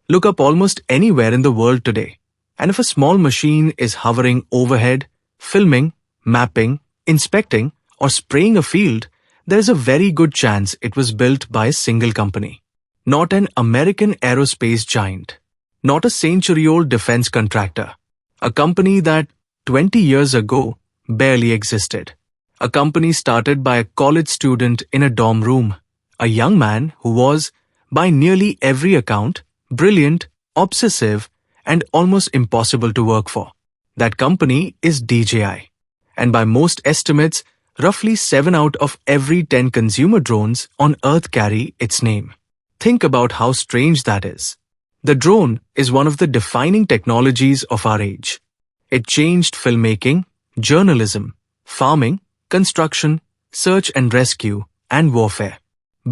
Look up almost anywhere in the world today, and if a small machine is hovering overhead, filming, mapping, inspecting, or spraying a field, there is a very good chance it was built by a single company. Not an American aerospace giant. Not a century-old defense contractor. A company that 20 years ago barely existed. A company started by a college student in a dorm room. A young man who was, by nearly every account, brilliant, obsessive, and almost impossible to work for. That company is DJI. And by most estimates, roughly 7 out of every 10 consumer drones on Earth carry its name. Think about how strange that is. The drone is one of the defining technologies of our age. It changed filmmaking, journalism, farming, construction, search and rescue, and warfare.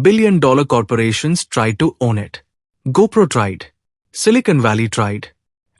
Billion-dollar corporations tried to own it. GoPro tried. Silicon Valley tried.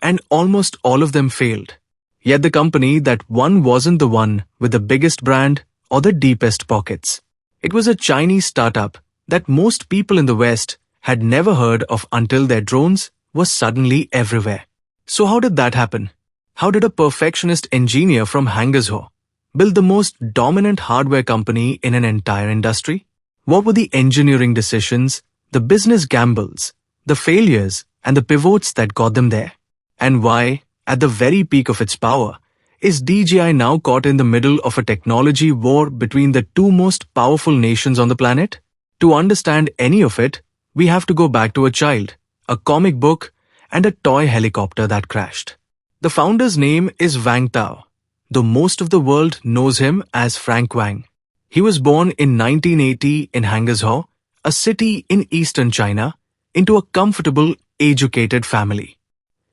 And almost all of them failed. Yet the company that won wasn't the one with the biggest brand or the deepest pockets. It was a Chinese startup that most people in the West had never heard of until their drones were suddenly everywhere. So how did that happen? How did a perfectionist engineer from Hangzhou build the most dominant hardware company in an entire industry? What were the engineering decisions, the business gambles, the failures, and the pivots that got them there? And why, at the very peak of its power, is DJI now caught in the middle of a technology war between the two most powerful nations on the planet? To understand any of it, we have to go back to a child, a comic book, and a toy helicopter that crashed. The founder's name is Wang Tao, though most of the world knows him as Frank Wang. He was born in 1980 in Hangzhou, a city in eastern China, into a comfortable, educated family.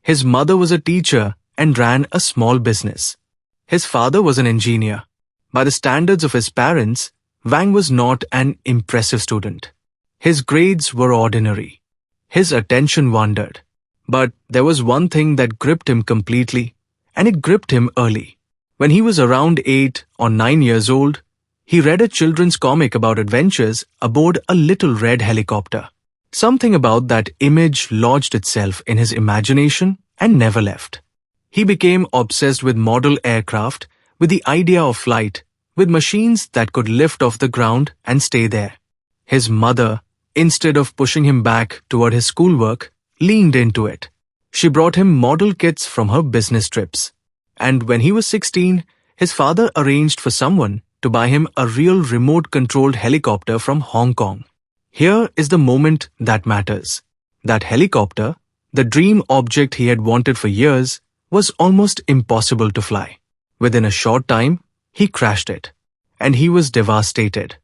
His mother was a teacher and ran a small business. His father was an engineer. By the standards of his parents, Wang was not an impressive student. His grades were ordinary. His attention wandered. But there was one thing that gripped him completely, and it gripped him early. When he was around 8 or 9 years old, he read a children's comic about adventures aboard a little red helicopter. Something about that image lodged itself in his imagination and never left. He became obsessed with model aircraft, with the idea of flight, with machines that could lift off the ground and stay there. His mother, instead of pushing him back toward his schoolwork, leaned into it. She brought him model kits from her business trips. And when he was 16, his father arranged for someone to buy him a real remote-controlled helicopter from Hong Kong. Here is the moment that matters. That helicopter, the dream object he had wanted for years, was almost impossible to fly. Within a short time, he crashed it. And he was devastated.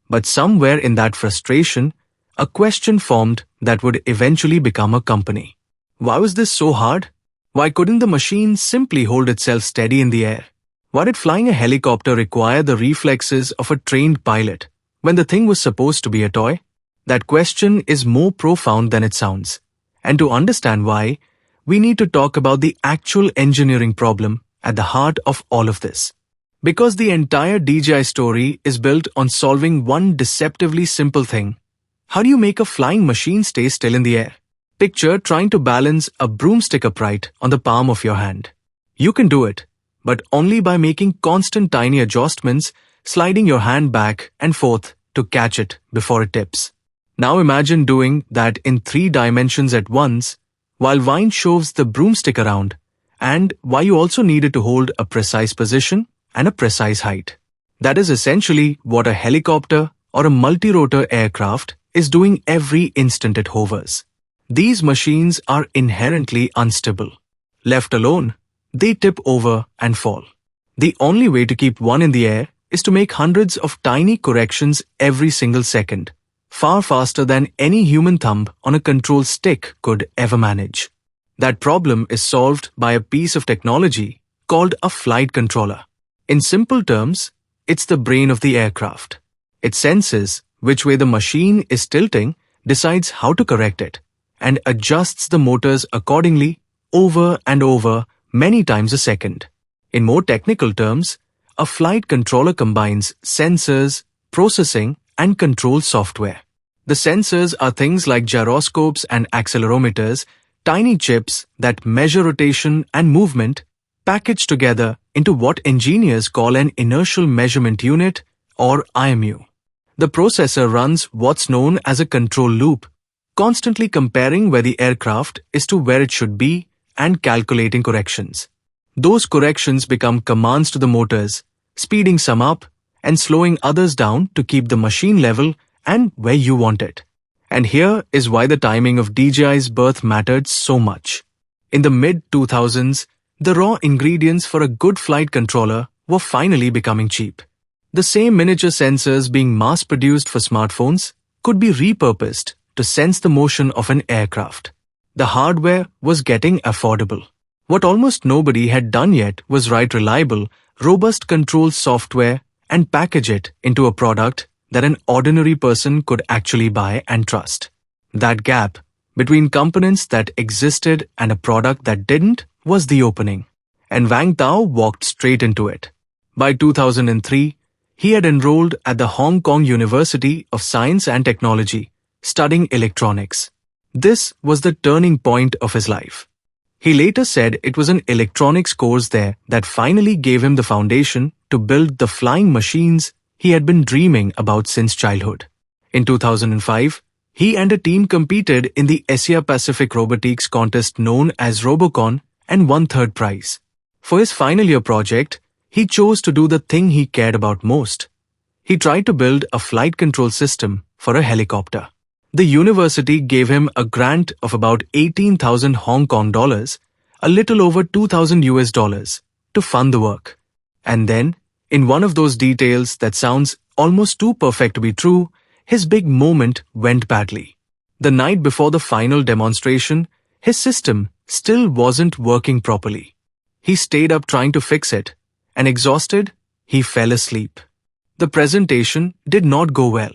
But somewhere in that frustration, a question formed that would eventually become a company. Why was this so hard? Why couldn't the machine simply hold itself steady in the air? Why did flying a helicopter require the reflexes of a trained pilot when the thing was supposed to be a toy? That question is more profound than it sounds. And to understand why, we need to talk about the actual engineering problem at the heart of all of this. Because the entire DJI story is built on solving one deceptively simple thing. How do you make a flying machine stay still in the air? Picture trying to balance a broomstick upright on the palm of your hand. You can do it, but only by making constant tiny adjustments, sliding your hand back and forth to catch it before it tips. Now imagine doing that in 3 dimensions at once, while Vine shoves the broomstick around, and while you also needed to hold a precise position and a precise height. That is essentially what a helicopter or a multi-rotor aircraft is doing every instant it hovers. These machines are inherently unstable. Left alone, they tip over and fall. The only way to keep one in the air is to make hundreds of tiny corrections every single second, far faster than any human thumb on a control stick could ever manage. That problem is solved by a piece of technology called a flight controller. In simple terms, it's the brain of the aircraft. It senses which way the machine is tilting, decides how to correct it, and adjusts the motors accordingly over and over many times a second. In more technical terms, a flight controller combines sensors, processing, and control software. The sensors are things like gyroscopes and accelerometers tiny chips that measure rotation and movement packaged together into what engineers call an inertial measurement unit or IMU. The processor runs what's known as a control loop, constantly comparing where the aircraft is to where it should be and calculating corrections. Those corrections become commands to the motors, speeding some up and slowing others down to keep the machine level and where you want it. And here is why the timing of DJI's birth mattered so much. In the mid-2000s, the raw ingredients for a good flight controller were finally becoming cheap. The same miniature sensors being mass-produced for smartphones could be repurposed to sense the motion of an aircraft. The hardware was getting affordable. What almost nobody had done yet was write reliable, robust control software and package it into a product that an ordinary person could actually buy and trust. That gap between components that existed and a product that didn't was the opening, and Wang Tao walked straight into it. By 2003, he had enrolled at the Hong Kong University of Science and Technology, studying electronics. This was the turning point of his life. He later said it was an electronics course there that finally gave him the foundation to build the flying machines he had been dreaming about since childhood. In 2005, he and a team competed in the Asia Pacific Robotics contest known as Robocon and won third prize. For his final year project, he chose to do the thing he cared about most. He tried to build a flight control system for a helicopter. The university gave him a grant of about 18,000 Hong Kong dollars, a little over 2,000 US dollars, to fund the work. And then, in one of those details that sounds almost too perfect to be true, his big moment went badly. The night before the final demonstration, his system still wasn't working properly. He stayed up trying to fix it, and exhausted, he fell asleep. The presentation did not go well.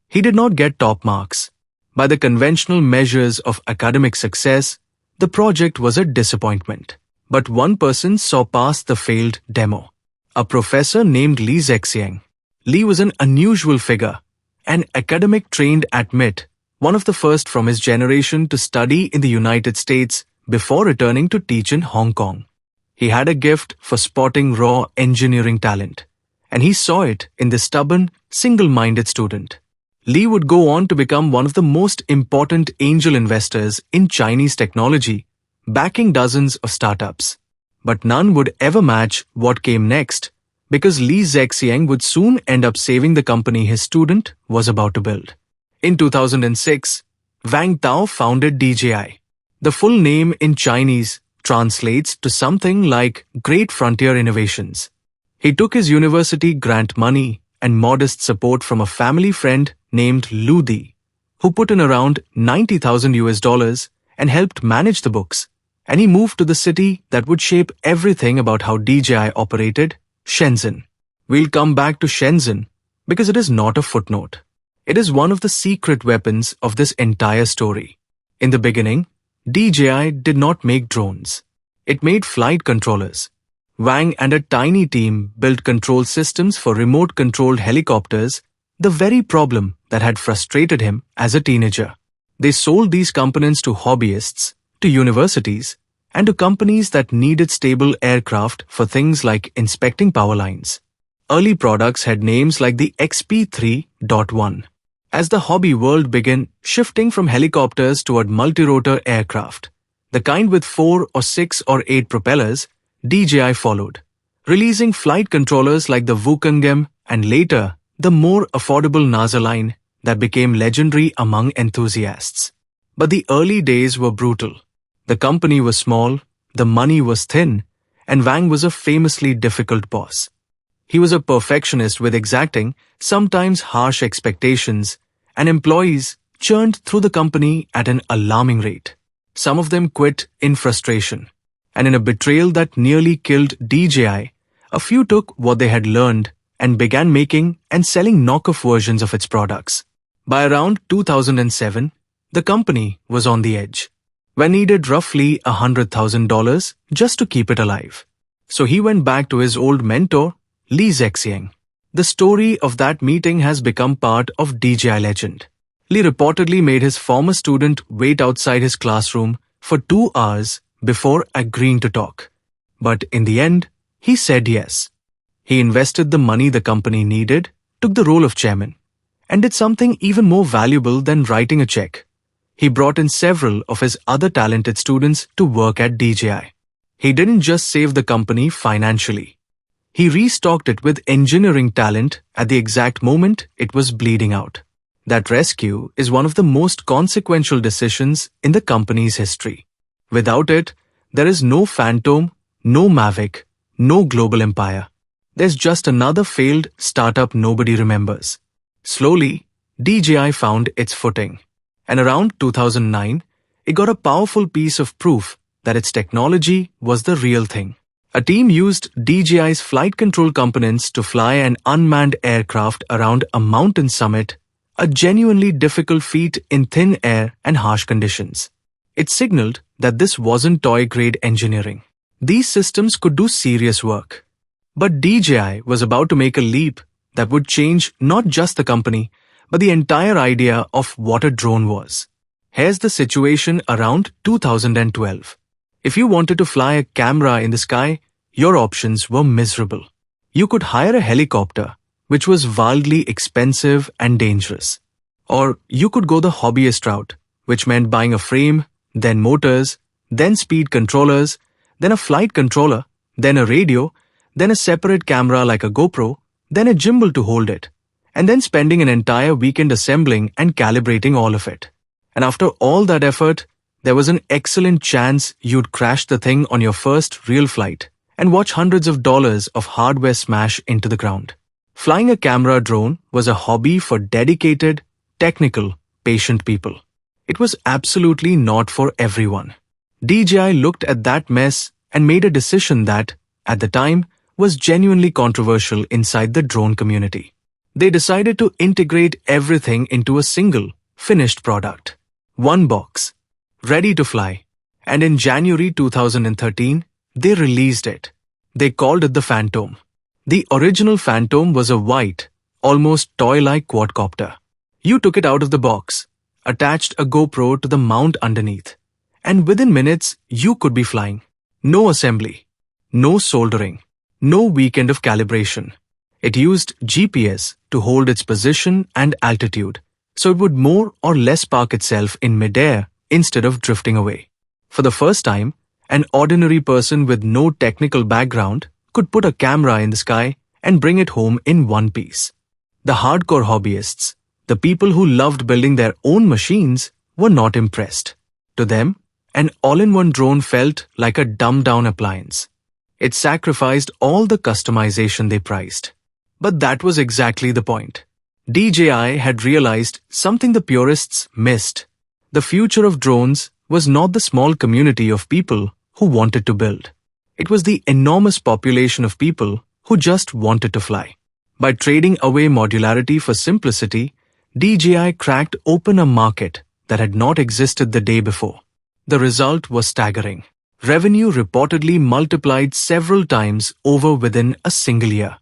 He did not get top marks. By the conventional measures of academic success, the project was a disappointment. But one person saw past the failed demo. A professor named Li Zexiang. Li was an unusual figure, an academic trained at MIT, one of the first from his generation to study in the United States before returning to teach in Hong Kong. He had a gift for spotting raw engineering talent, and he saw it in the stubborn, single-minded student. Li would go on to become one of the most important angel investors in Chinese technology, backing dozens of startups. But none would ever match what came next, because Li Zexiang would soon end up saving the company his student was about to build. In 2006, Wang Tao founded DJI. The full name in Chinese translates to something like Great Frontier Innovations. He took his university grant money and modest support from a family friend named Lu Di, who put in around 90,000 US dollars and helped manage the books. And he moved to the city that would shape everything about how DJI operated, Shenzhen. We'll come back to Shenzhen because it is not a footnote. It is one of the secret weapons of this entire story. In the beginning, DJI did not make drones. It made flight controllers. Wang and a tiny team built control systems for remote-controlled helicopters, the very problem that had frustrated him as a teenager. They sold these components to hobbyists, to universities, and to companies that needed stable aircraft for things like inspecting power lines. Early products had names like the XP3.1. As the hobby world began shifting from helicopters toward multi-rotor aircraft, the kind with 4 or 6 or 8 propellers, DJI followed, releasing flight controllers like the Wukongem and later the more affordable NASA line that became legendary among enthusiasts. But the early days were brutal. The company was small, the money was thin, and Wang was a famously difficult boss. He was a perfectionist with exacting, sometimes harsh expectations, and employees churned through the company at an alarming rate. Some of them quit in frustration. And in a betrayal that nearly killed DJI, a few took what they had learned and began making and selling knockoff versions of its products. By around 2007, the company was on the edge. Wang needed roughly $100,000 just to keep it alive. So he went back to his old mentor, Li Zexiang. The story of that meeting has become part of DJI legend. Li reportedly made his former student wait outside his classroom for 2 hours before agreeing to talk. But in the end, he said yes. He invested the money the company needed, took the role of chairman, and did something even more valuable than writing a check. He brought in several of his other talented students to work at DJI. He didn't just save the company financially. He restocked it with engineering talent at the exact moment it was bleeding out. That rescue is one of the most consequential decisions in the company's history. Without it, there is no Phantom, no Mavic, no global empire. There's just another failed startup nobody remembers. Slowly, DJI found its footing. And around 2009, it got a powerful piece of proof that its technology was the real thing. A team used DJI's flight control components to fly an unmanned aircraft around a mountain summit, a genuinely difficult feat in thin air and harsh conditions. It signaled that this wasn't toy-grade engineering. These systems could do serious work. But DJI was about to make a leap that would change not just the company, but the entire idea of what a drone was. Here's the situation around 2012. If you wanted to fly a camera in the sky, your options were miserable. You could hire a helicopter, which was wildly expensive and dangerous. Or you could go the hobbyist route, which meant buying a frame, then motors, then speed controllers, then a flight controller, then a radio, then a separate camera like a GoPro, then a gimbal to hold it, and then spending an entire weekend assembling and calibrating all of it. And after all that effort, there was an excellent chance you'd crash the thing on your first real flight and watch hundreds of dollars of hardware smash into the ground. Flying a camera drone was a hobby for dedicated, technical, patient people. It was absolutely not for everyone. DJI looked at that mess and made a decision that, at the time, was genuinely controversial inside the drone community. They decided to integrate everything into a single, finished product. One box, ready to fly. And in January 2013, they released it. They called it the Phantom. The original Phantom was a white, almost toy-like quadcopter. You took it out of the box, attached a GoPro to the mount underneath, and within minutes, you could be flying. No assembly, no soldering, no weekend of calibration. It used GPS to hold its position and altitude, so it would more or less park itself in midair instead of drifting away. For the first time, an ordinary person with no technical background could put a camera in the sky and bring it home in one piece. The hardcore hobbyists, the people who loved building their own machines, were not impressed. To them, an all-in-one drone felt like a dumbed-down appliance. It sacrificed all the customization they prized. But that was exactly the point. DJI had realized something the purists missed. The future of drones was not the small community of people who wanted to build. It was the enormous population of people who just wanted to fly. By trading away modularity for simplicity, DJI cracked open a market that had not existed the day before. The result was staggering. Revenue reportedly multiplied several times over within a single year.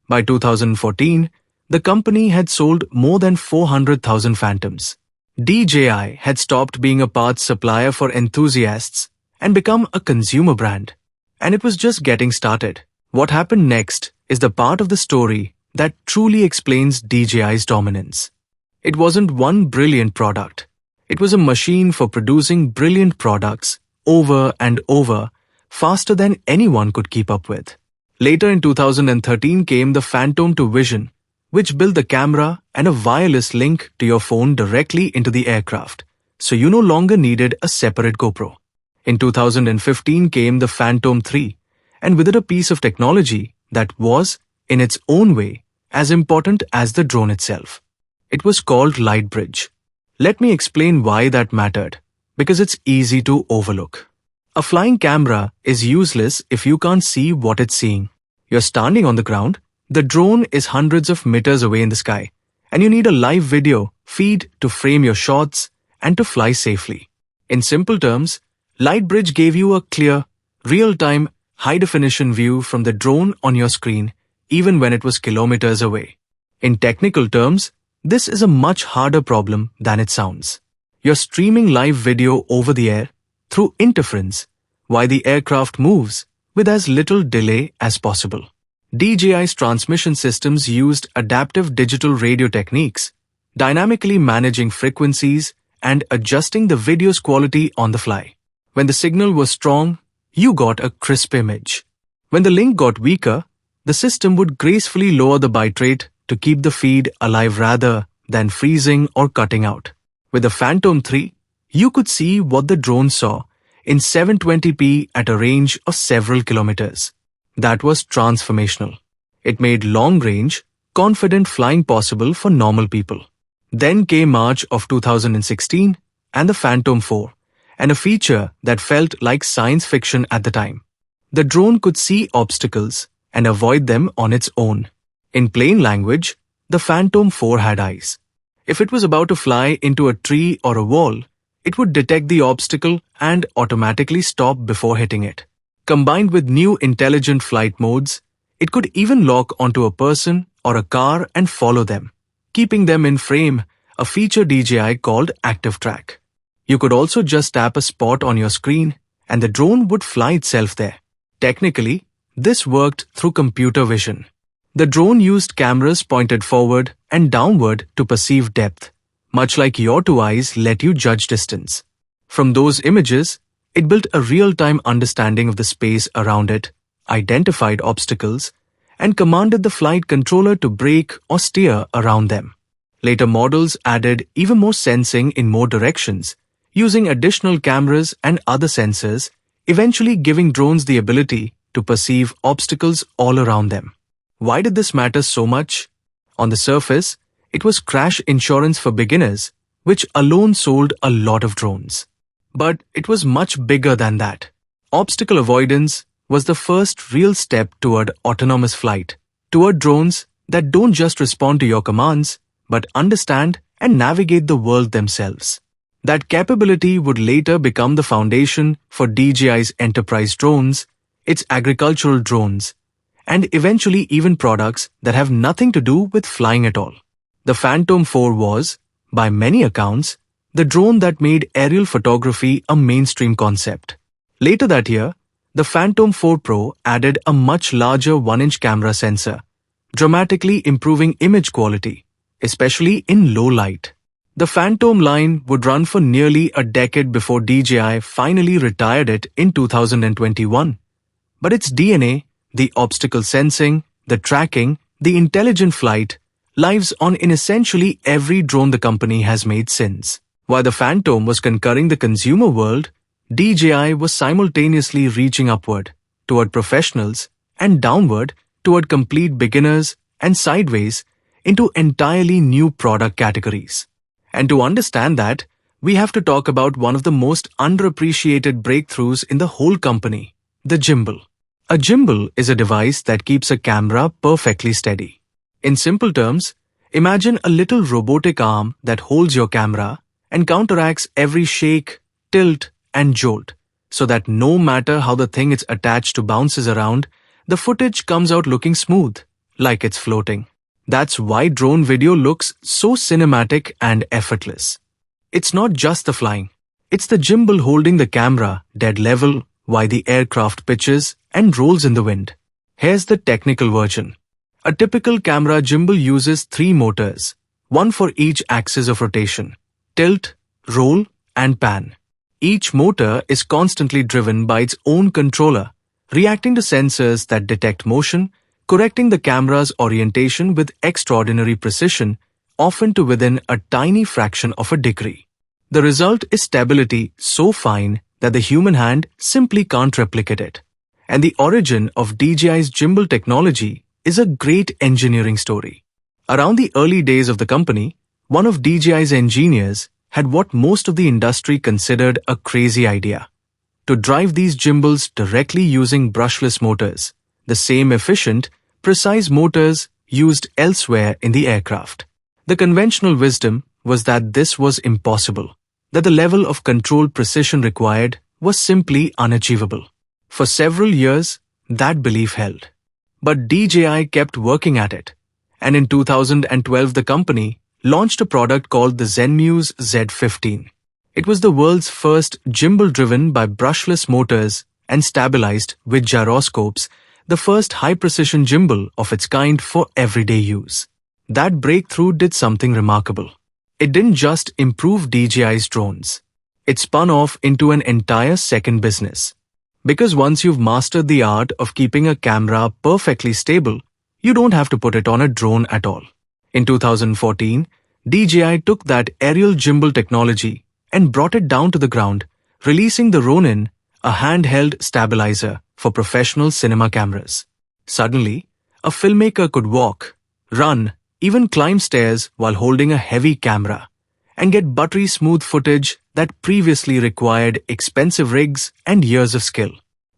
By 2014, the company had sold more than 400,000 Phantoms. DJI had stopped being a parts supplier for enthusiasts and become a consumer brand. And it was just getting started. What happened next is the part of the story that truly explains DJI's dominance. It wasn't one brilliant product. It was a machine for producing brilliant products over and over, faster than anyone could keep up with. Later in 2013 came the Phantom 2 Vision, which built the camera and a wireless link to your phone directly into the aircraft, so you no longer needed a separate GoPro. In 2015 came the Phantom 3, and with it a piece of technology that was, in its own way, as important as the drone itself. It was called Light Bridge. Let me explain why that mattered, because it's easy to overlook. A flying camera is useless if you can't see what it's seeing. You're standing on the ground, the drone is hundreds of meters away in the sky, and you need a live video feed to frame your shots and to fly safely. In simple terms, Light Bridge gave you a clear, real-time, high-definition view from the drone on your screen, even when it was kilometers away. In technical terms, this is a much harder problem than it sounds. You're streaming live video over the air, through interference, while the aircraft moves with as little delay as possible. DJI's transmission systems used adaptive digital radio techniques, dynamically managing frequencies and adjusting the video's quality on the fly. When the signal was strong, you got a crisp image. When the link got weaker, the system would gracefully lower the bitrate to keep the feed alive rather than freezing or cutting out. With the Phantom 3, you could see what the drone saw in 720p at a range of several kilometers. That was transformational. It made long-range, confident flying possible for normal people. Then came March of 2016 and the Phantom 4, and a feature that felt like science fiction at the time. The drone could see obstacles and avoid them on its own. In plain language, the Phantom 4 had eyes. If it was about to fly into a tree or a wall, it would detect the obstacle and automatically stop before hitting it. Combined with new intelligent flight modes, it could even lock onto a person or a car and follow them, keeping them in frame, a feature DJI called Active Track. You could also just tap a spot on your screen and the drone would fly itself there. Technically, this worked through computer vision. The drone used cameras pointed forward and downward to perceive depth, much like your two eyes let you judge distance. From those images, it built a real-time understanding of the space around it, identified obstacles, and commanded the flight controller to brake or steer around them. Later models added even more sensing in more directions, using additional cameras and other sensors, eventually giving drones the ability to perceive obstacles all around them. Why did this matter so much? On the surface, it was crash insurance for beginners, which alone sold a lot of drones. But it was much bigger than that. Obstacle avoidance was the first real step toward autonomous flight, toward drones that don't just respond to your commands, but understand and navigate the world themselves. That capability would later become the foundation for DJI's enterprise drones, its agricultural drones, and eventually even products that have nothing to do with flying at all. The Phantom 4 was, by many accounts, the drone that made aerial photography a mainstream concept. Later that year, the Phantom 4 Pro added a much larger 1-inch camera sensor, dramatically improving image quality, especially in low light. The Phantom line would run for nearly a decade before DJI finally retired it in 2021. But its DNA, the obstacle sensing, the tracking, the intelligent flight, lives on in essentially every drone the company has made since. While the Phantom was conquering the consumer world, DJI was simultaneously reaching upward, toward professionals, and downward, toward complete beginners, and sideways, into entirely new product categories. And to understand that, we have to talk about one of the most underappreciated breakthroughs in the whole company, the gimbal. A gimbal is a device that keeps a camera perfectly steady. In simple terms, imagine a little robotic arm that holds your camera and counteracts every shake, tilt, and jolt, so that no matter how the thing it's attached to bounces around, the footage comes out looking smooth, like it's floating. That's why drone video looks so cinematic and effortless. It's not just the flying. It's the gimbal holding the camera dead level while the aircraft pitches and rolls in the wind. Here's the technical version. A typical camera gimbal uses 3 motors, one for each axis of rotation: tilt, roll, and pan. Each motor is constantly driven by its own controller, reacting to sensors that detect motion, correcting the camera's orientation with extraordinary precision, often to within a tiny fraction of a degree. The result is stability so fine that the human hand simply can't replicate it. And the origin of DJI's gimbal technology is a great engineering story. Around the early days of the company, one of DJI's engineers had what most of the industry considered a crazy idea: to drive these gimbals directly using brushless motors, the same efficient, precise motors used elsewhere in the aircraft. The conventional wisdom was that this was impossible, that the level of control precision required was simply unachievable. For several years, that belief held. But DJI kept working at it, and in 2012 the company launched a product called the Zenmuse Z15. It was the world's first gimbal driven by brushless motors and stabilized with gyroscopes, the first high-precision gimbal of its kind for everyday use. That breakthrough did something remarkable. It didn't just improve DJI's drones. It spun off into an entire second business. Because once you've mastered the art of keeping a camera perfectly stable, you don't have to put it on a drone at all. In 2014, DJI took that aerial gimbal technology and brought it down to the ground, releasing the Ronin, a handheld stabilizer for professional cinema cameras. Suddenly, a filmmaker could walk, run, even climb stairs while holding a heavy camera, and get buttery smooth footage that previously required expensive rigs and years of skill.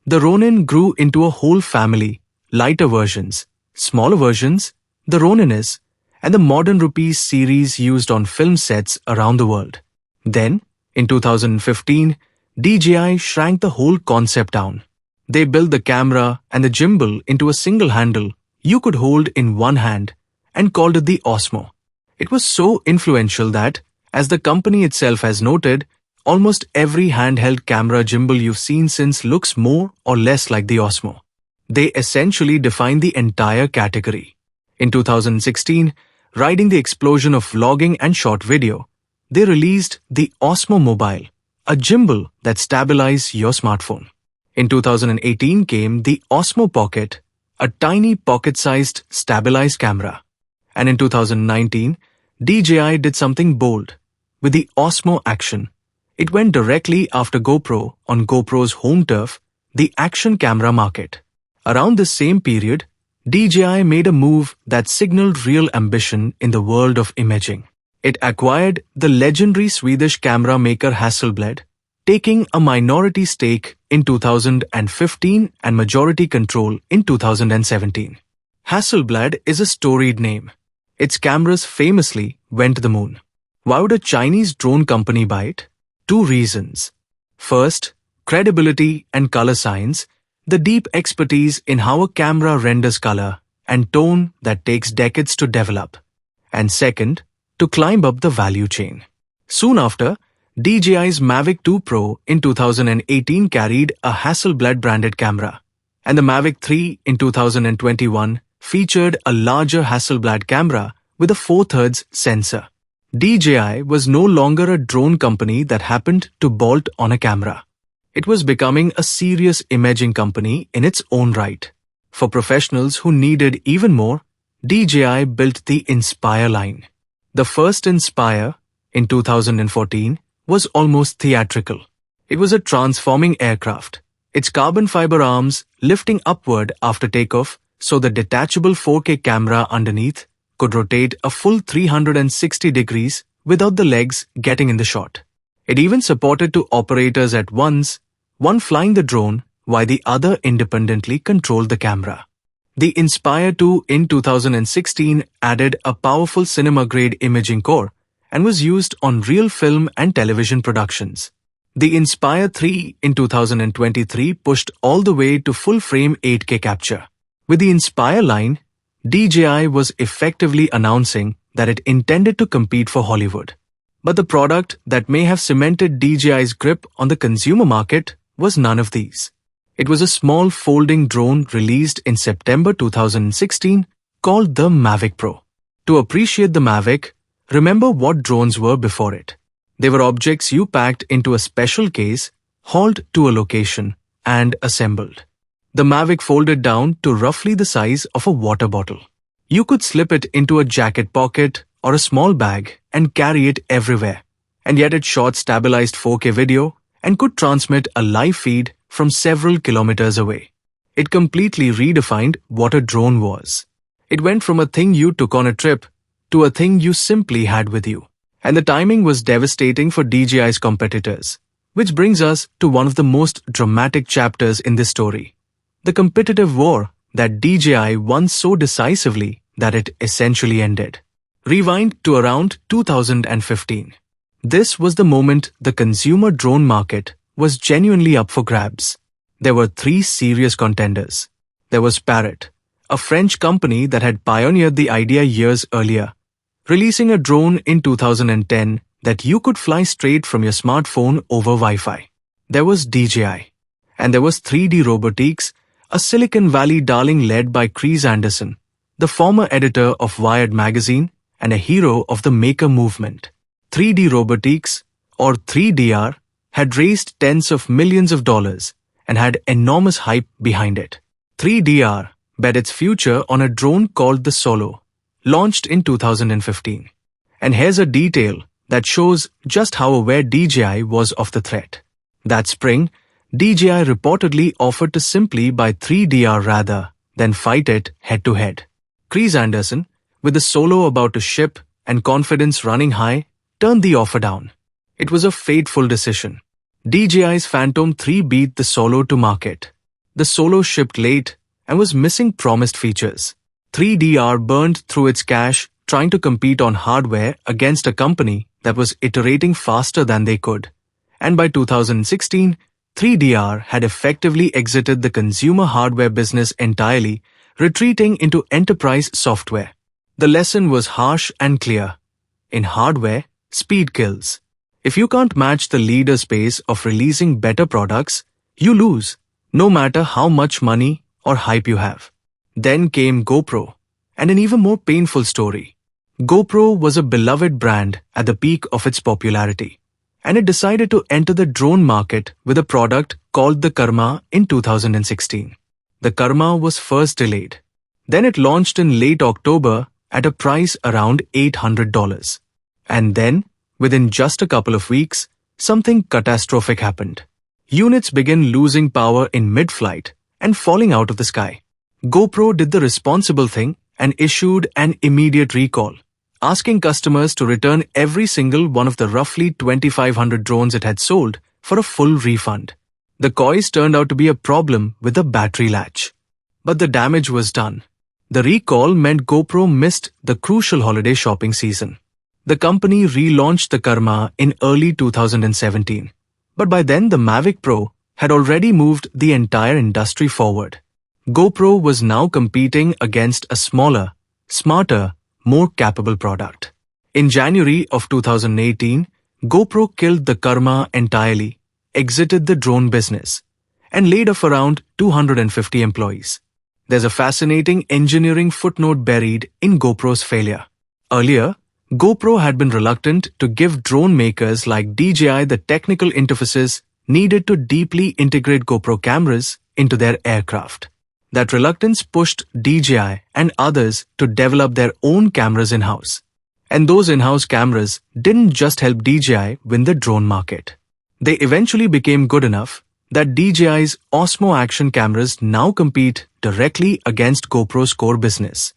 The Ronin grew into a whole family, lighter versions, smaller versions, the Ronin-S, and the modern Rupees series used on film sets around the world. Then, in 2015, DJI shrank the whole concept down. They built the camera and the gimbal into a single handle you could hold in one hand and called it the Osmo. It was so influential that, as the company itself has noted, almost every handheld camera gimbal you've seen since looks more or less like the Osmo. They essentially defined the entire category. In 2016, riding the explosion of vlogging and short video, they released the Osmo Mobile, a gimbal that stabilizes your smartphone. In 2018 came the Osmo Pocket, a tiny pocket-sized stabilized camera. And in 2019, DJI did something bold. With the Osmo Action, it went directly after GoPro on GoPro's home turf, the action camera market. Around the same period, DJI made a move that signaled real ambition in the world of imaging. It acquired the legendary Swedish camera maker Hasselblad, taking a minority stake in 2015 and majority control in 2017. Hasselblad is a storied name. Its cameras famously went to the moon. Why would a Chinese drone company buy it? Two reasons. First, credibility and color science, the deep expertise in how a camera renders color and tone that takes decades to develop. And second, to climb up the value chain. Soon after, DJI's Mavic 2 Pro in 2018 carried a Hasselblad-branded camera, and the Mavic 3 in 2021 featured a larger Hasselblad camera with a 4/3 sensor. DJI was no longer a drone company that happened to bolt on a camera. It was becoming a serious imaging company in its own right. For professionals who needed even more, DJI built the Inspire line. The first Inspire, in 2014, was almost theatrical. It was a transforming aircraft, its carbon fiber arms lifting upward after takeoff so the detachable 4K camera underneath could rotate a full 360 degrees without the legs getting in the shot. It even supported two operators at once, one flying the drone while the other independently controlled the camera. The Inspire 2 in 2016 added a powerful cinema-grade imaging core and was used on real film and television productions. The Inspire 3 in 2023 pushed all the way to full-frame 8K capture. With the Inspire line, DJI was effectively announcing that it intended to compete for Hollywood. But the product that may have cemented DJI's grip on the consumer market was none of these. It was a small folding drone released in September 2016 called the Mavic Pro. To appreciate the Mavic, remember what drones were before it. They were objects you packed into a special case, hauled to a location, and assembled. The Mavic folded down to roughly the size of a water bottle. You could slip it into a jacket pocket or a small bag and carry it everywhere. And yet it shot stabilized 4K video and could transmit a live feed from several kilometers away. It completely redefined what a drone was. It went from a thing you took on a trip to a thing you simply had with you. And the timing was devastating for DJI's competitors, which brings us to one of the most dramatic chapters in this story. The competitive war that DJI won so decisively that it essentially ended. Rewind to around 2015. This was the moment the consumer drone market was genuinely up for grabs. There were three serious contenders. There was Parrot, a French company that had pioneered the idea years earlier, releasing a drone in 2010 that you could fly straight from your smartphone over Wi-Fi. There was DJI. And there was 3D Robotics, a Silicon Valley darling led by Chris Anderson, the former editor of Wired magazine and a hero of the maker movement. 3D Robotics, or 3DR, had raised tens of millions of dollars and had enormous hype behind it. 3DR bet its future on a drone called the Solo, launched in 2015. And here's a detail that shows just how aware DJI was of the threat. That spring, DJI reportedly offered to simply buy 3DR rather than fight it head-to-head. Chris Anderson, with the Solo about to ship and confidence running high, turned the offer down. It was a fateful decision. DJI's Phantom 3 beat the Solo to market. The Solo shipped late and was missing promised features. 3DR burned through its cash trying to compete on hardware against a company that was iterating faster than they could. And by 2016, 3DR had effectively exited the consumer hardware business entirely, retreating into enterprise software. The lesson was harsh and clear. In hardware, speed kills. If you can't match the leader's pace of releasing better products, you lose, no matter how much money or hype you have. Then came GoPro, and an even more painful story. GoPro was a beloved brand at the peak of its popularity, and it decided to enter the drone market with a product called the Karma in 2016. The Karma was first delayed. Then it launched in late October at a price around $800. And then, within just a couple of weeks, something catastrophic happened. Units began losing power in mid-flight and falling out of the sky. GoPro did the responsible thing and issued an immediate recall, asking customers to return every single one of the roughly 2,500 drones it had sold for a full refund. The coils turned out to be a problem with the battery latch. But the damage was done. The recall meant GoPro missed the crucial holiday shopping season. The company relaunched the Karma in early 2017. But by then the Mavic Pro had already moved the entire industry forward. GoPro was now competing against a smaller, smarter, more capable product. In January of 2018, GoPro killed the Karma entirely, exited the drone business, and laid off around 250 employees. There's a fascinating engineering footnote buried in GoPro's failure. Earlier, GoPro had been reluctant to give drone makers like DJI the technical interfaces needed to deeply integrate GoPro cameras into their aircraft. That reluctance pushed DJI and others to develop their own cameras in-house. And those in-house cameras didn't just help DJI win the drone market. They eventually became good enough that DJI's Osmo action cameras now compete directly against GoPro's core business.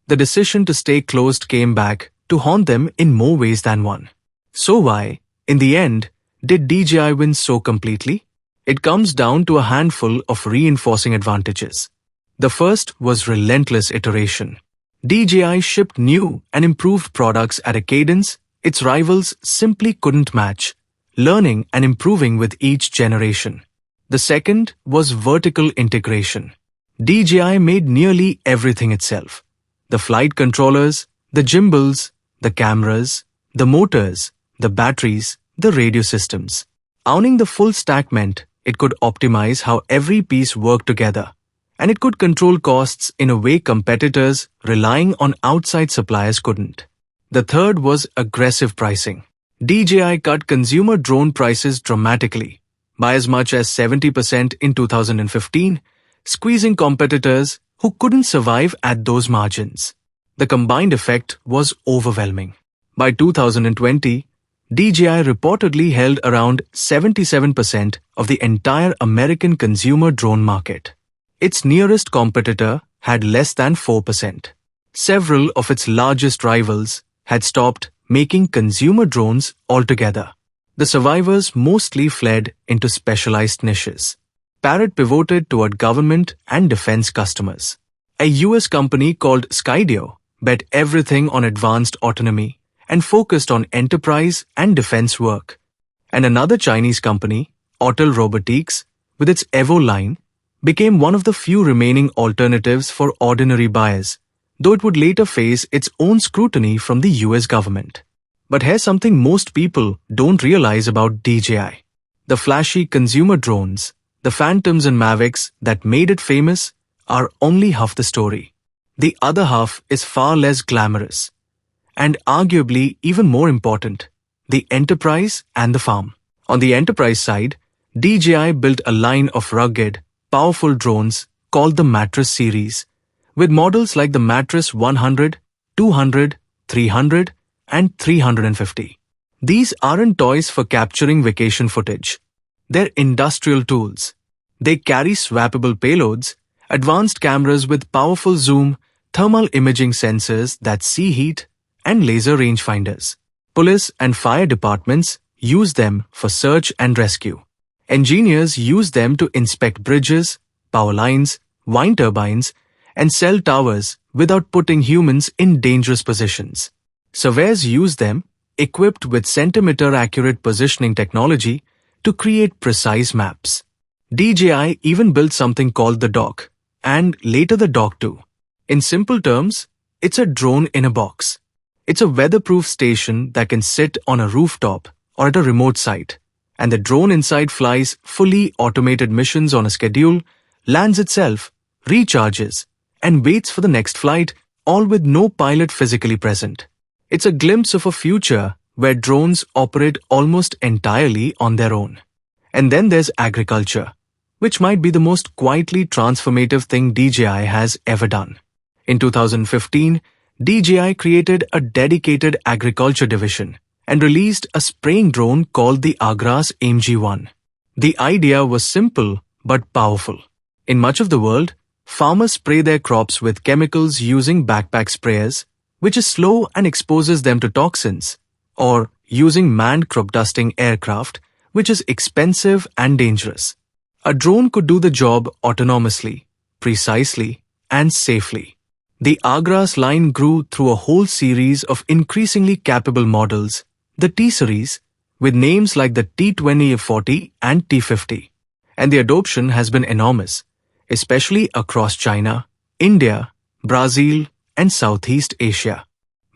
The decision to stay closed came back to haunt them in more ways than one. So why, in the end, did DJI win so completely? It comes down to a handful of reinforcing advantages. The first was relentless iteration. DJI shipped new and improved products at a cadence its rivals simply couldn't match, learning and improving with each generation. The second was vertical integration. DJI made nearly everything itself. The flight controllers, the gimbals, the cameras, the motors, the batteries, the radio systems. Owning the full stack meant it could optimize how every piece worked together, and it could control costs in a way competitors relying on outside suppliers couldn't. The third was aggressive pricing. DJI cut consumer drone prices dramatically, by as much as 70% in 2015, squeezing competitors who couldn't survive at those margins. The combined effect was overwhelming. By 2020, DJI reportedly held around 77% of the entire American consumer drone market. Its nearest competitor had less than 4%. Several of its largest rivals had stopped making consumer drones altogether. The survivors mostly fled into specialized niches. Parrot pivoted toward government and defense customers. A US company called Skydio bet everything on advanced autonomy and focused on enterprise and defense work. And another Chinese company, Autel Robotics, with its Evo line, became one of the few remaining alternatives for ordinary buyers, though it would later face its own scrutiny from the US government. But here's something most people don't realize about DJI. The flashy consumer drones, the Phantoms and Mavics that made it famous, are only half the story. The other half is far less glamorous. And arguably even more important, the enterprise and the farm. On the enterprise side, DJI built a line of rugged, powerful drones called the Mattress series, with models like the Mattress 100, 200, 300, and 350. These aren't toys for capturing vacation footage. They're industrial tools. They carry swappable payloads, advanced cameras with powerful zoom, thermal imaging sensors that see heat, and laser rangefinders. Police and fire departments use them for search and rescue. Engineers use them to inspect bridges, power lines, wind turbines, and cell towers without putting humans in dangerous positions. Surveyors use them, equipped with centimeter-accurate positioning technology, to create precise maps. DJI even built something called the Dock, and later the Dock 2. In simple terms, it's a drone in a box. It's a weatherproof station that can sit on a rooftop or at a remote site, and the drone inside flies fully automated missions on a schedule, lands itself, recharges, and waits for the next flight, all with no pilot physically present. It's a glimpse of a future where drones operate almost entirely on their own. And then there's agriculture, which might be the most quietly transformative thing DJI has ever done. In 2015, DJI created a dedicated agriculture division and released a spraying drone called the Agras AMG-1. The idea was simple but powerful. In much of the world, farmers spray their crops with chemicals using backpack sprayers, which is slow and exposes them to toxins, or using manned crop dusting aircraft, which is expensive and dangerous. A drone could do the job autonomously, precisely, and safely. The Agras line grew through a whole series of increasingly capable models, the T-Series, with names like the T20-40 and T50. And the adoption has been enormous, especially across China, India, Brazil, and Southeast Asia.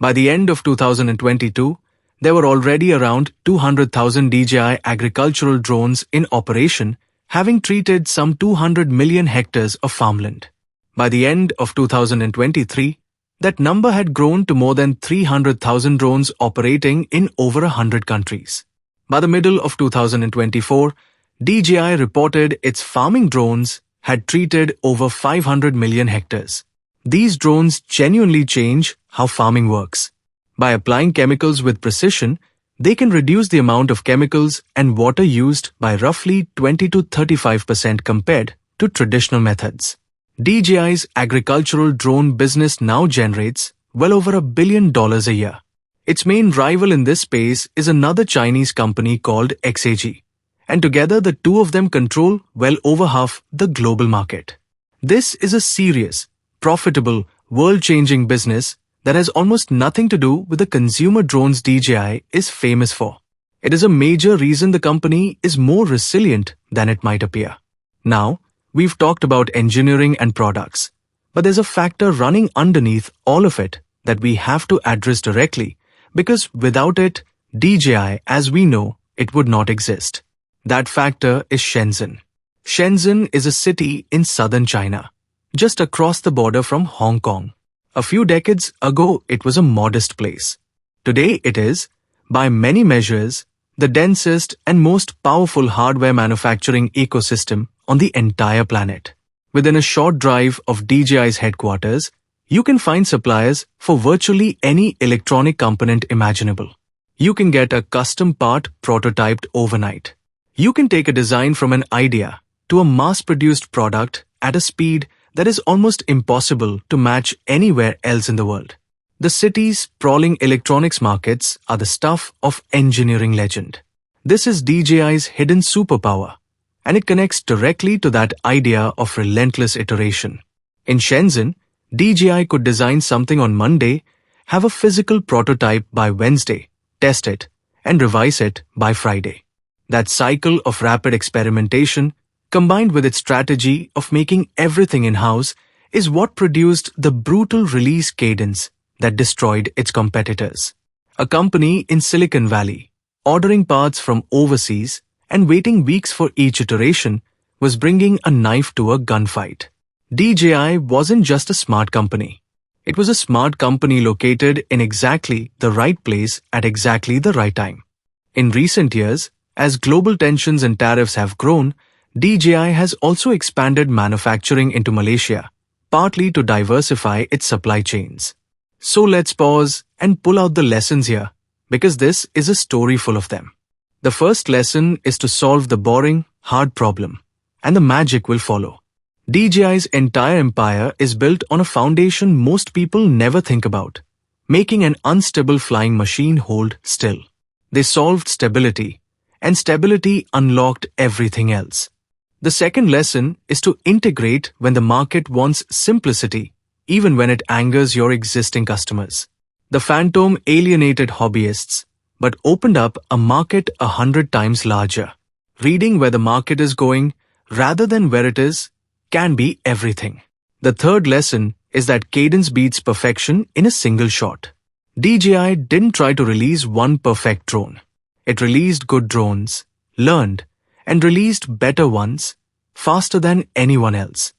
By the end of 2022, there were already around 200,000 DJI agricultural drones in operation, having treated some 200 million hectares of farmland. By the end of 2023, that number had grown to more than 300,000 drones operating in over 100 countries. By the middle of 2024, DJI reported its farming drones had treated over 500 million hectares. These drones genuinely change how farming works. By applying chemicals with precision, they can reduce the amount of chemicals and water used by roughly 20 to 35% compared to traditional methods. DJI's agricultural drone business now generates well over $1 billion a year. Its main rival in this space is another Chinese company called XAG, and together the two of them control well over half the global market. This is a serious, profitable, world-changing business that has almost nothing to do with the consumer drones DJI is famous for. It is a major reason the company is more resilient than it might appear. Now, we've talked about engineering and products, but there's a factor running underneath all of it that we have to address directly, because without it, DJI, as we know, it would not exist. That factor is Shenzhen. Shenzhen is a city in southern China, just across the border from Hong Kong. A few decades ago, it was a modest place. Today it is, by many measures, the densest and most powerful hardware manufacturing ecosystem on the entire planet. Within a short drive of DJI's headquarters, you can find suppliers for virtually any electronic component imaginable. You can get a custom part prototyped overnight. You can take a design from an idea to a mass-produced product at a speed that is almost impossible to match anywhere else in the world. The city's sprawling electronics markets are the stuff of engineering legend. This is DJI's hidden superpower, and it connects directly to that idea of relentless iteration. In Shenzhen, DJI could design something on Monday, have a physical prototype by Wednesday, test it, and revise it by Friday. That cycle of rapid experimentation, combined with its strategy of making everything in-house, is what produced the brutal release cadence that destroyed its competitors. A company in Silicon Valley, ordering parts from overseas and waiting weeks for each iteration, was bringing a knife to a gunfight. DJI wasn't just a smart company. It was a smart company located in exactly the right place at exactly the right time. In recent years, as global tensions and tariffs have grown, DJI has also expanded manufacturing into Malaysia, partly to diversify its supply chains. So let's pause and pull out the lessons here, because this is a story full of them. The first lesson is to solve the boring, hard problem, and the magic will follow. DJI's entire empire is built on a foundation most people never think about: making an unstable flying machine hold still. They solved stability, and stability unlocked everything else. The second lesson is to integrate when the market wants simplicity, even when it angers your existing customers. The Phantom alienated hobbyists, but opened up a market 100 times larger. Reading where the market is going, rather than where it is, can be everything. The third lesson is that cadence beats perfection in a single shot. DJI didn't try to release one perfect drone. It released good drones, learned, and released better ones, faster than anyone else.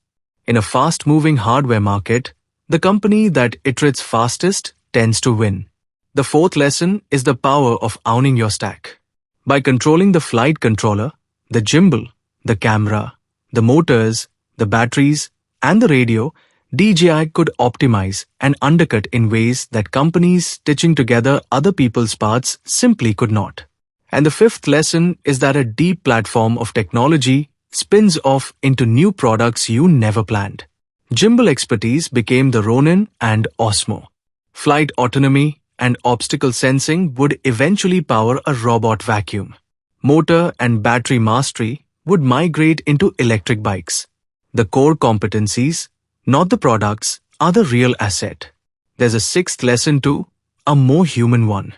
In a fast-moving hardware market, the company that iterates fastest tends to win. The fourth lesson is the power of owning your stack. By controlling the flight controller, the gimbal, the camera, the motors, the batteries, and the radio, DJI could optimize and undercut in ways that companies stitching together other people's parts simply could not. And the fifth lesson is that a deep platform of technology spins off into new products you never planned. Gimbal expertise became the Ronin and Osmo. Flight autonomy and obstacle sensing would eventually power a robot vacuum. Motor and battery mastery would migrate into electric bikes. The core competencies, not the products, are the real asset. There's a sixth lesson too, a more human one.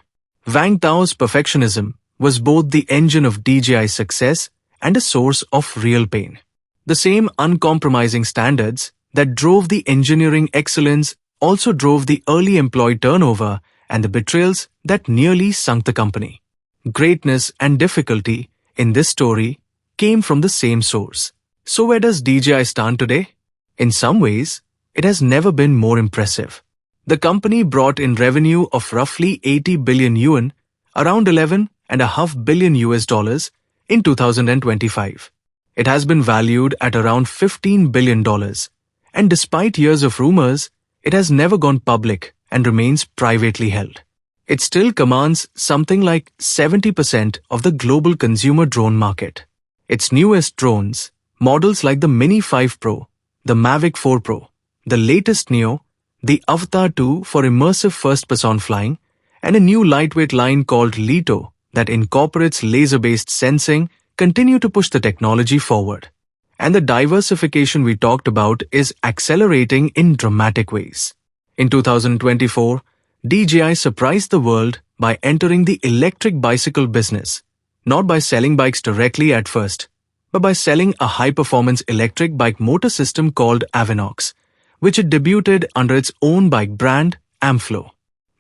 Wang Tao's perfectionism was both the engine of DJI's success and a source of real pain. The same uncompromising standards that drove the engineering excellence also drove the early employee turnover and the betrayals that nearly sunk the company. Greatness and difficulty in this story came from the same source. So where does DJI stand today? In some ways, it has never been more impressive. The company brought in revenue of roughly 80 billion yuan, around 11.5 billion US dollars, in 2025. It has been valued at around $15 billion, and despite years of rumors, it has never gone public and remains privately held. It still commands something like 70% of the global consumer drone market. Its newest drones, models like the Mini 5 Pro, the Mavic 4 Pro, the latest Neo, the Avatar 2 for immersive first-person flying, and a new lightweight line called Leto that incorporates laser-based sensing, continue to push the technology forward. And the diversification we talked about is accelerating in dramatic ways. In 2024, DJI surprised the world by entering the electric bicycle business, not by selling bikes directly at first, but by selling a high-performance electric bike motor system called Avoidance, which it debuted under its own bike brand, Amflow.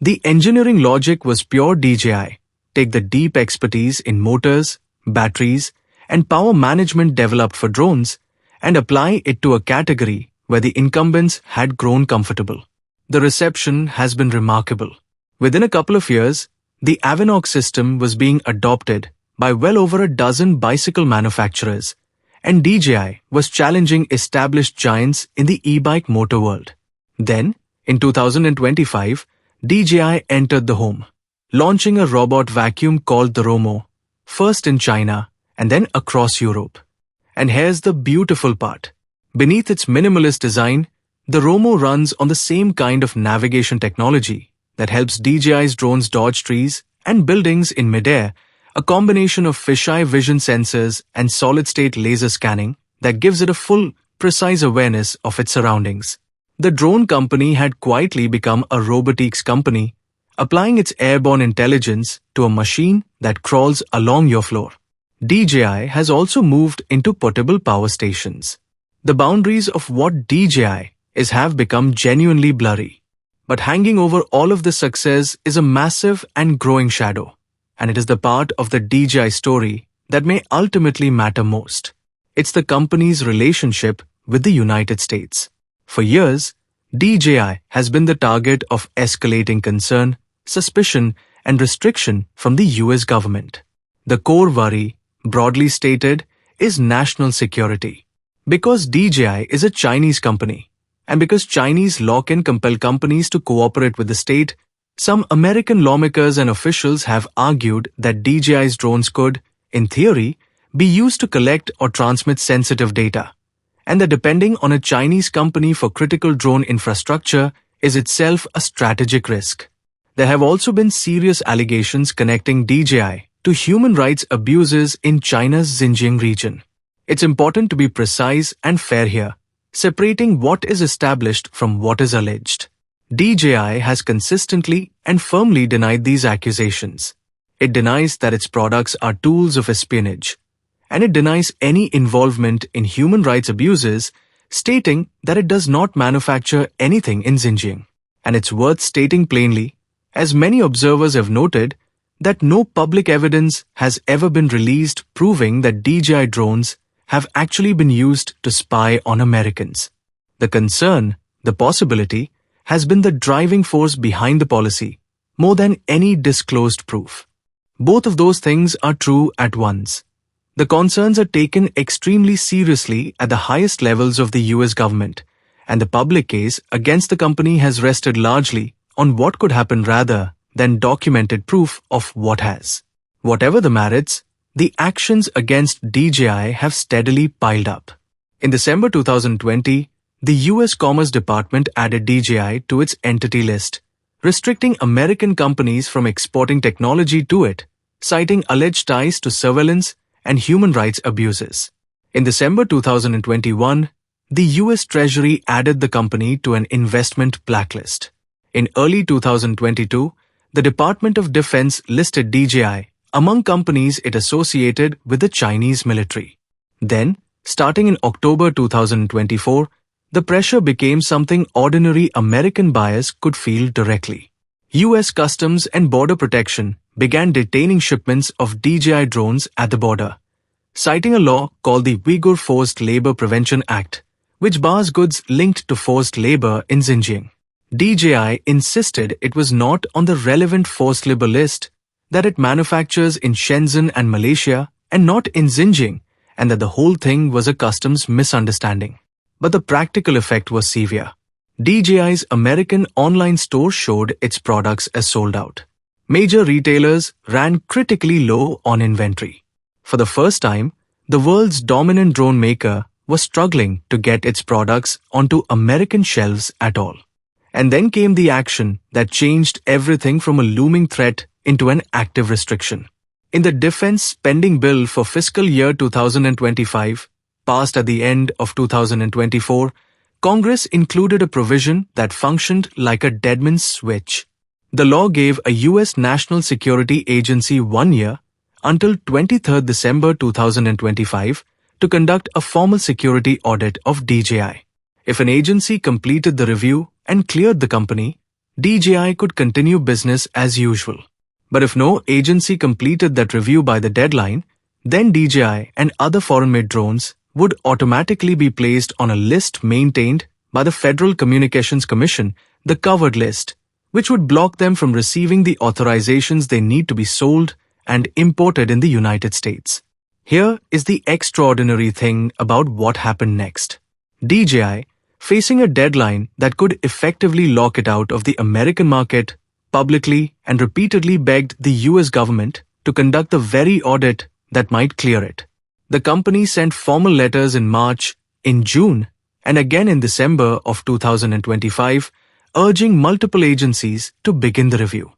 The engineering logic was pure DJI. Take the deep expertise in motors, batteries, and power management developed for drones and apply it to a category where the incumbents had grown comfortable. The reception has been remarkable. Within a couple of years, the Avoidance system was being adopted by well over a dozen bicycle manufacturers, and DJI was challenging established giants in the e-bike motor world. Then, in 2025, DJI entered the home, launching a robot vacuum called the Romo, first in China and then across Europe. And here's the beautiful part. Beneath its minimalist design, the Romo runs on the same kind of navigation technology that helps DJI's drones dodge trees and buildings in midair, a combination of fisheye vision sensors and solid-state laser scanning that gives it a full, precise awareness of its surroundings. The drone company had quietly become a robotics company, applying its airborne intelligence to a machine that crawls along your floor. DJI has also moved into portable power stations. The boundaries of what DJI is have become genuinely blurry. But hanging over all of this success is a massive and growing shadow. And it is the part of the DJI story that may ultimately matter most. It's the company's relationship with the United States. For years, DJI has been the target of escalating concern, suspicion, and restriction from the US government. The core worry, broadly stated, is national security. Because DJI is a Chinese company, and because Chinese law can compel companies to cooperate with the state, some American lawmakers and officials have argued that DJI's drones could, in theory, be used to collect or transmit sensitive data, and that depending on a Chinese company for critical drone infrastructure is itself a strategic risk. There have also been serious allegations connecting DJI to human rights abuses in China's Xinjiang region. It's important to be precise and fair here, separating what is established from what is alleged. DJI has consistently and firmly denied these accusations. It denies that its products are tools of espionage, and it denies any involvement in human rights abuses, stating that it does not manufacture anything in Xinjiang. And it's worth stating plainly, as many observers have noted, that no public evidence has ever been released proving that DJI drones have actually been used to spy on Americans. The concern, the possibility, has been the driving force behind the policy, more than any disclosed proof. Both of those things are true at once. The concerns are taken extremely seriously at the highest levels of the US government, and the public case against the company has rested largely on what could happen rather than documented proof of what has. Whatever the merits, the actions against DJI have steadily piled up. In December 2020, the US Commerce Department added DJI to its entity list, restricting American companies from exporting technology to it, citing alleged ties to surveillance and human rights abuses. In December 2021, the US Treasury added the company to an investment blacklist. In early 2022, the Department of Defense listed DJI among companies it associated with the Chinese military. Then, starting in October 2024, the pressure became something ordinary American buyers could feel directly. US Customs and Border Protection began detaining shipments of DJI drones at the border, citing a law called the Uyghur Forced Labor Prevention Act, which bars goods linked to forced labor in Xinjiang. DJI insisted it was not on the relevant forced labor list, that it manufactures in Shenzhen and Malaysia and not in Xinjiang, and that the whole thing was a customs misunderstanding. But the practical effect was severe. DJI's American online store showed its products as sold out. Major retailers ran critically low on inventory. For the first time, the world's dominant drone maker was struggling to get its products onto American shelves at all. And then came the action that changed everything from a looming threat into an active restriction. In the defense spending bill for fiscal year 2025, passed at the end of 2024, Congress included a provision that functioned like a deadman's switch. The law gave a US National Security Agency 1 year, until 23 December 2025, to conduct a formal security audit of DJI. If an agency completed the review and cleared the company, DJI could continue business as usual. But if no agency completed that review by the deadline, then DJI and other foreign-made drones would automatically be placed on a list maintained by the Federal Communications Commission, the covered list, which would block them from receiving the authorizations they need to be sold and imported in the United States. Here is the extraordinary thing about what happened next. DJI, facing a deadline that could effectively lock it out of the American market, publicly and repeatedly begged the US government to conduct the very audit that might clear it. The company sent formal letters in March, in June, and again in December of 2025, urging multiple agencies to begin the review.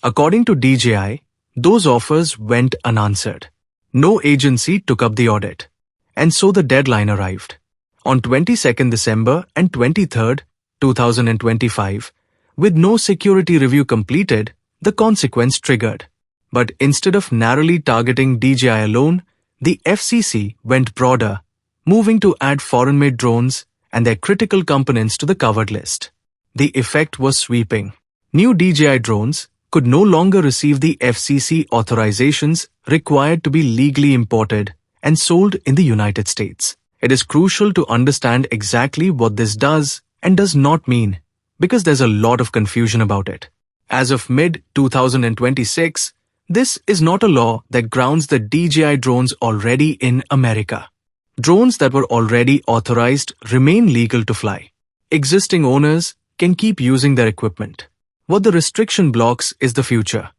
According to DJI, those offers went unanswered. No agency took up the audit. And so the deadline arrived. On 22nd December and 23rd, 2025, with no security review completed, the consequence triggered. But instead of narrowly targeting DJI alone, the FCC went broader, moving to add foreign-made drones and their critical components to the covered list. the effect was sweeping. New DJI drones could no longer receive the FCC authorizations required to be legally imported and sold in the United States. It is crucial to understand exactly what this does and does not mean, because there's a lot of confusion about it. As of mid-2026, this is not a law that grounds the DJI drones already in America. Drones that were already authorized remain legal to fly. Existing owners can keep using their equipment. What the restriction blocks is the future.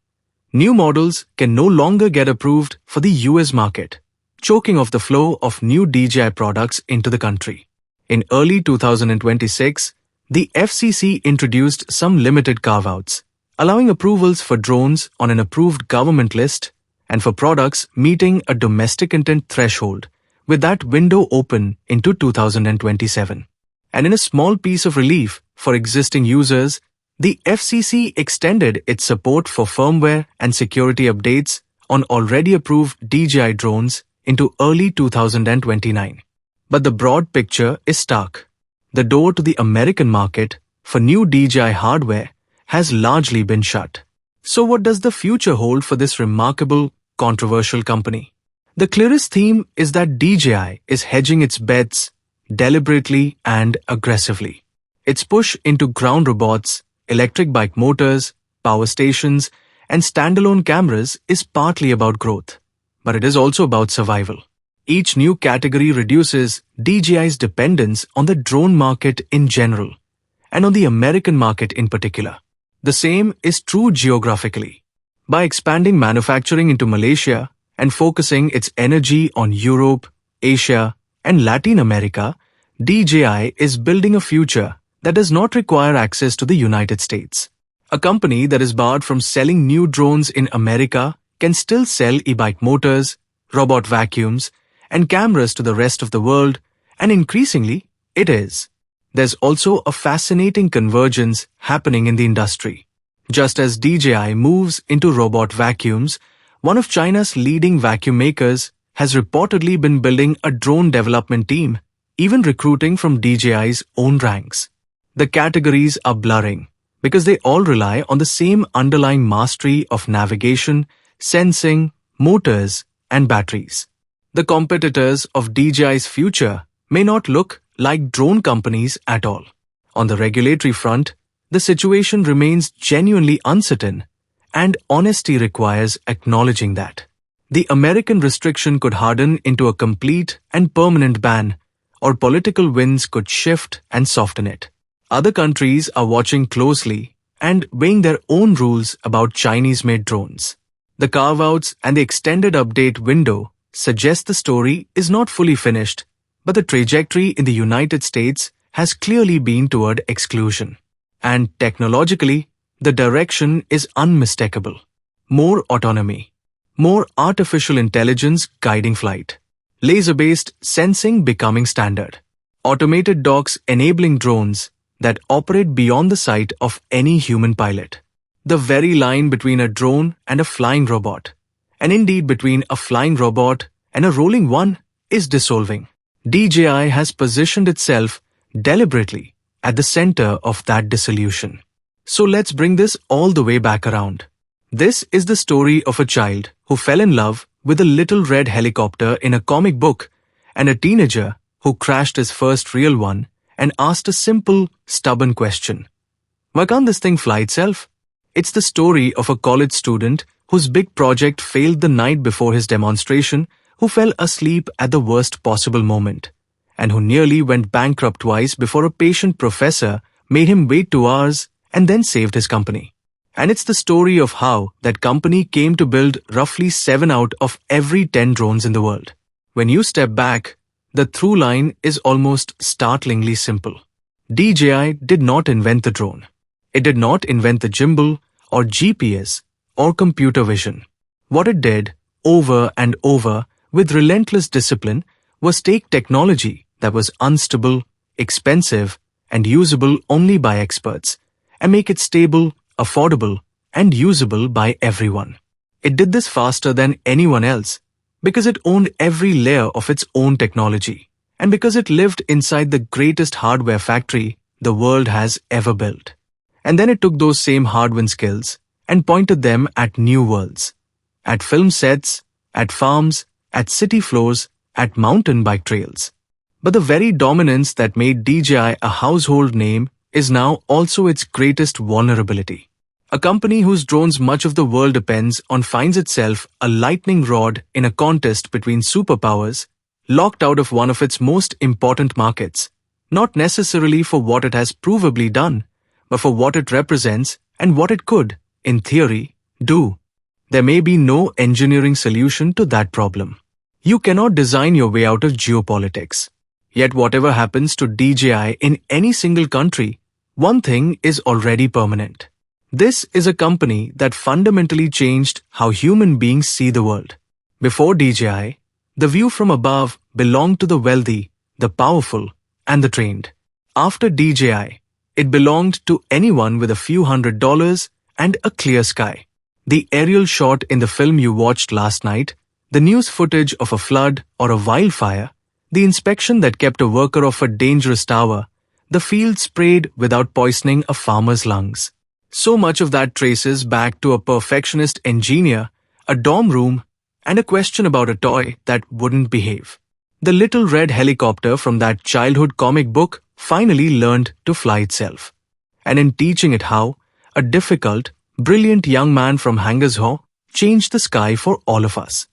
New models can no longer get approved for the US market, choking off the flow of new DJI products into the country. In early 2026, the FCC introduced some limited carve-outs, allowing approvals for drones on an approved government list and for products meeting a domestic intent threshold, with that window open into 2027. And in a small piece of relief for existing users, the FCC extended its support for firmware and security updates on already approved DJI drones into early 2029. But the broad picture is stark. The door to the American market for new DJI hardware has largely been shut. So what does the future hold for this remarkable, controversial company? The clearest theme is that DJI is hedging its bets deliberately and aggressively. Its push into ground robots, electric bike motors, power stations, and standalone cameras is partly about growth, but it is also about survival. Each new category reduces DJI's dependence on the drone market in general, and on the American market in particular. The same is true geographically. By expanding manufacturing into Malaysia and focusing its energy on Europe, Asia, and Latin America, DJI is building a future that does not require access to the United States. A company that is barred from selling new drones in America can still sell e-bike motors, robot vacuums, and cameras to the rest of the world, and increasingly, it is. There's also a fascinating convergence happening in the industry. Just as DJI moves into robot vacuums, one of China's leading vacuum makers has reportedly been building a drone development team, even recruiting from DJI's own ranks. The categories are blurring because they all rely on the same underlying mastery of navigation, sensing, motors, and batteries. The competitors of DJI's future may not look like drone companies at all. On the regulatory front, the situation remains genuinely uncertain, and honesty requires acknowledging that. The American restriction could harden into a complete and permanent ban, or political winds could shift and soften it. Other countries are watching closely and weighing their own rules about Chinese-made drones. The carve-outs and the extended update window suggest the story is not fully finished, but the trajectory in the United States has clearly been toward exclusion. And technologically, the direction is unmistakable. More autonomy, more artificial intelligence guiding flight, laser-based sensing becoming standard, automated docks enabling drones that operate beyond the sight of any human pilot. The very line between a drone and a flying robot, and indeed between a flying robot and a rolling one, is dissolving. DJI has positioned itself deliberately at the center of that dissolution. So let's bring this all the way back around. This is the story of a child who fell in love with a little red helicopter in a comic book, and a teenager who crashed his first real one and asked a simple, stubborn question. Why can't this thing fly itself? It's the story of a college student whose big project failed the night before his demonstration, who fell asleep at the worst possible moment, and who nearly went bankrupt twice before a patient professor made him wait 2 hours and then saved his company. And it's the story of how that company came to build roughly 7 out of every 10 drones in the world. When you step back, the through line is almost startlingly simple. DJI did not invent the drone. It did not invent the gimbal or GPS or computer vision. What it did, over and over, with relentless discipline, was take technology that was unstable, expensive, and usable only by experts, and make it stable, affordable, and usable by everyone. It did this faster than anyone else, because it owned every layer of its own technology, and because it lived inside the greatest hardware factory the world has ever built. And then it took those same hard-won skills and pointed them at new worlds. At film sets, at farms, at city floors, at mountain bike trails. But the very dominance that made DJI a household name is now also its greatest vulnerability. A company whose drones much of the world depends on finds itself a lightning rod in a contest between superpowers, locked out of one of its most important markets, not necessarily for what it has provably done, but for what it represents and what it could, in theory, do. There may be no engineering solution to that problem. You cannot design your way out of geopolitics. Yet whatever happens to DJI in any single country, one thing is already permanent. This is a company that fundamentally changed how human beings see the world. Before DJI, the view from above belonged to the wealthy, the powerful, and the trained. After DJI, it belonged to anyone with a few $100s and a clear sky. The aerial shot in the film you watched last night, the news footage of a flood or a wildfire, the inspection that kept a worker off a dangerous tower, the field sprayed without poisoning a farmer's lungs. So much of that traces back to a perfectionist engineer, a dorm room, and a question about a toy that wouldn't behave. The little red helicopter from that childhood comic book finally learned to fly itself. And in teaching it how, a difficult, brilliant young man from Hangershaw changed the sky for all of us.